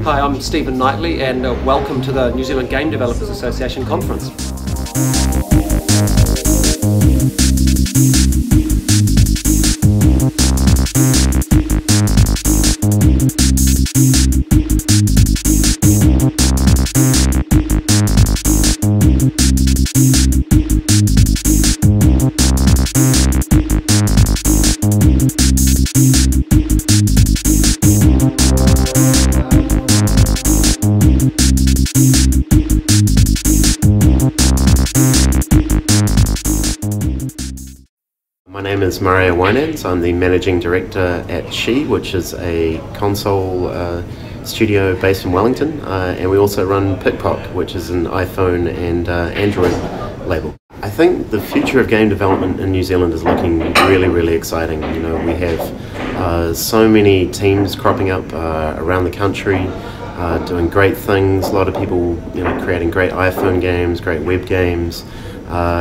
Hi, I'm Stephen Knightley and welcome to the New Zealand Game Developers Association conference. My name is Wynands. I'm the Managing Director at Sidhe, which is a console studio based in Wellington, and we also run Pickpock, which is an iPhone and Android label. I think the future of game development in New Zealand is looking really exciting. You know, we have so many teams cropping up around the country, doing great things. A lot of people, you know, creating great iPhone games, great web games.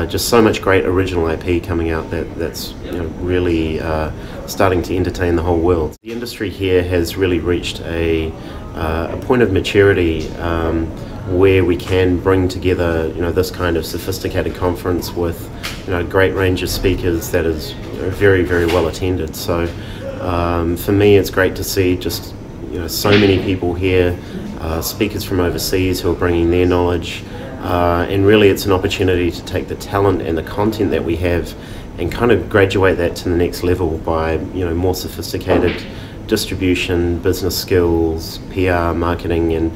Just so much great original IP coming out that's really starting to entertain the whole world. The industry here has really reached a point of maturity where we can bring together this kind of sophisticated conference with a great range of speakers that is very well attended. So for me, it's great to see just so many people here, speakers from overseas who are bringing their knowledge. And really it's an opportunity to take the talent and the content that we have and kind of graduate that to the next level by more sophisticated distribution, business skills, PR, marketing, and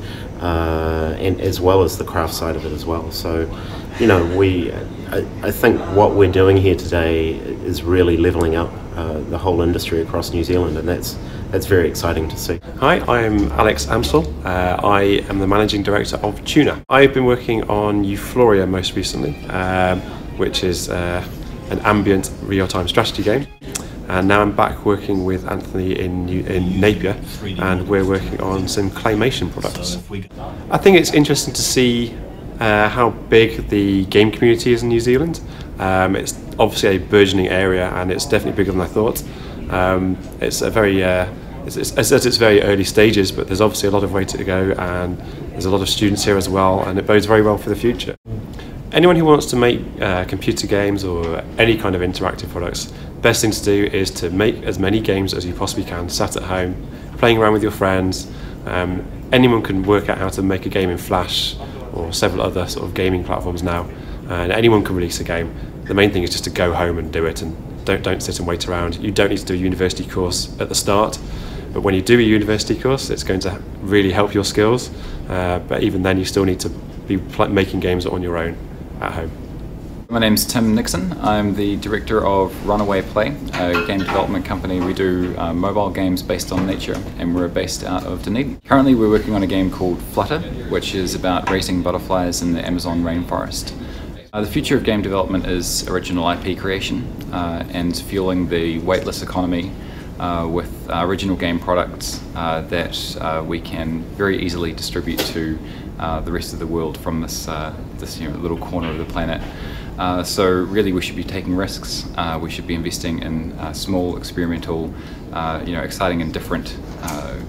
as well as the craft side of it as well. So I think what we're doing here today is really leveling up the whole industry across New Zealand, and that's very exciting to see. Hi, I'm Amstel. I am the Managing Director of Tuna. I've been working on Euphoria most recently, which is an ambient real-time strategy game. And now I'm back working with Anthony in Napier, and we're working on some claymation products. I think it's interesting to see how big the game community is in New Zealand. It's obviously a burgeoning area, and it's definitely bigger than I thought. It's a very it's at its very early stages, but there's obviously a lot of way to go, and there's a lot of students here as well, and it bodes very well for the future. Anyone who wants to make computer games or any kind of interactive products, best thing to do is to make as many games as you possibly can, sat at home, playing around with your friends. Anyone can work out how to make a game in Flash or several other sort of gaming platforms now, and anyone can release a game. The main thing is just to go home and do it, and don't sit and wait around. You don't need to do a university course at the start, but when you do a university course, it's going to really help your skills. But even then, you still need to be making games on your own at home. My name's Nixon. I'm the director of Runaway, a game development company. We do mobile games based on nature, and we're based out of Dunedin. Currently we're working on a game called Flutter, which is about raising butterflies in the Amazon rainforest. The future of game development is original IP creation and fueling the weightless economy with original game products that we can very easily distribute to the rest of the world from this little corner of the planet. So really we should be taking risks. We should be investing in small, experimental, exciting and different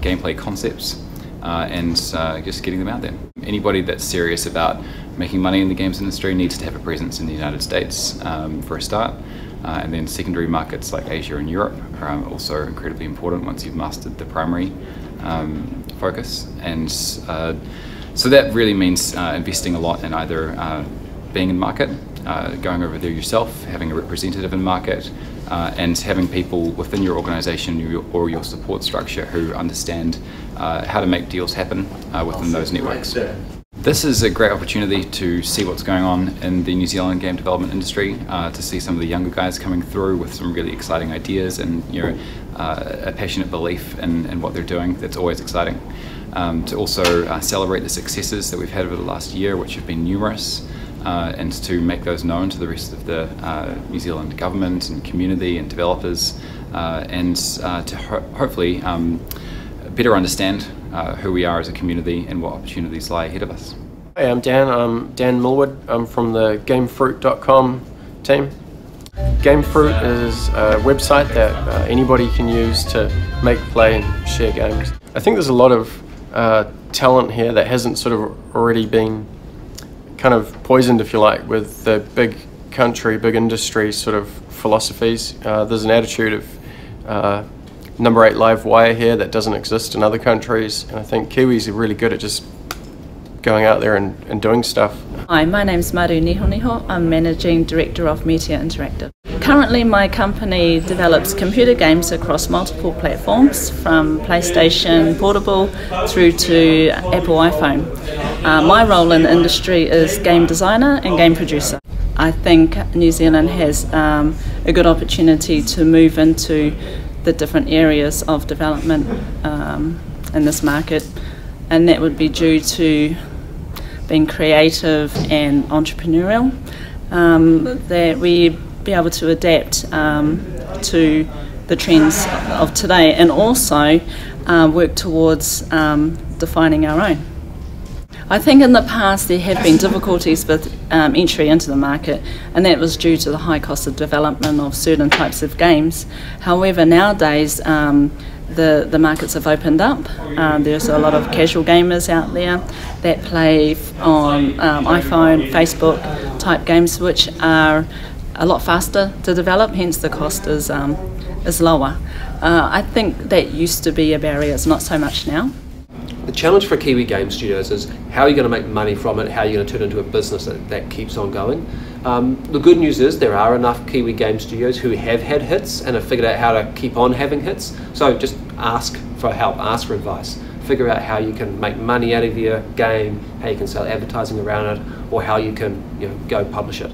gameplay concepts and just getting them out there. Anybody that's serious about making money in the games industry needs to have a presence in the United States for a start, and then secondary markets like Asia and Europe are also incredibly important once you've mastered the primary focus. And so that really means investing a lot in either being in market, going over there yourself, having a representative in market, and having people within your organization or your support structure who understand how to make deals happen within those networks. This is a great opportunity to see what's going on in the New Zealand game development industry, to see some of the younger guys coming through with some really exciting ideas and a passionate belief in what they're doing. That's always exciting. To also celebrate the successes that we've had over the last year, which have been numerous, and to make those known to the rest of the New Zealand government and community and developers, and to hopefully better understand who we are as a community and what opportunities lie ahead of us. Hey, I'm Dan Millwood. I'm from the GameFruit.com team. GameFruit is a website that anybody can use to make, play and share games. I think there's a lot of talent here that hasn't sort of already been kind of poisoned, if you like, with the big country, big industry sort of philosophies. There's an attitude of number 8 live wire here that doesn't exist in other countries, and I think Kiwis are really good at just going out there and doing stuff. Hi, my name's Maru Niho. I'm Managing Director of Meteor Interactive. Currently my company develops computer games across multiple platforms, from PlayStation Portable through to Apple iPhone. My role in the industry is game designer and game producer. I think New Zealand has a good opportunity to move into the different areas of development in this market, and that would be due to being creative and entrepreneurial, that we be able to adapt to the trends of today, and also work towards defining our own. I think in the past there have been difficulties with entry into the market, and that was due to the high cost of development of certain types of games. However, nowadays the markets have opened up. There's a lot of casual gamers out there that play on iPhone, Facebook type games, which are a lot faster to develop, hence the cost is lower. I think that used to be a barrier, it's not so much now. The challenge for Kiwi game studios is how are you going to make money from it, how are you going to turn it into a business that keeps on going. The good news is there are enough Kiwi game studios who have had hits and have figured out how to keep on having hits, so just ask for help, ask for advice, figure out how you can make money out of your game, how you can sell advertising around it, or how you can go publish it.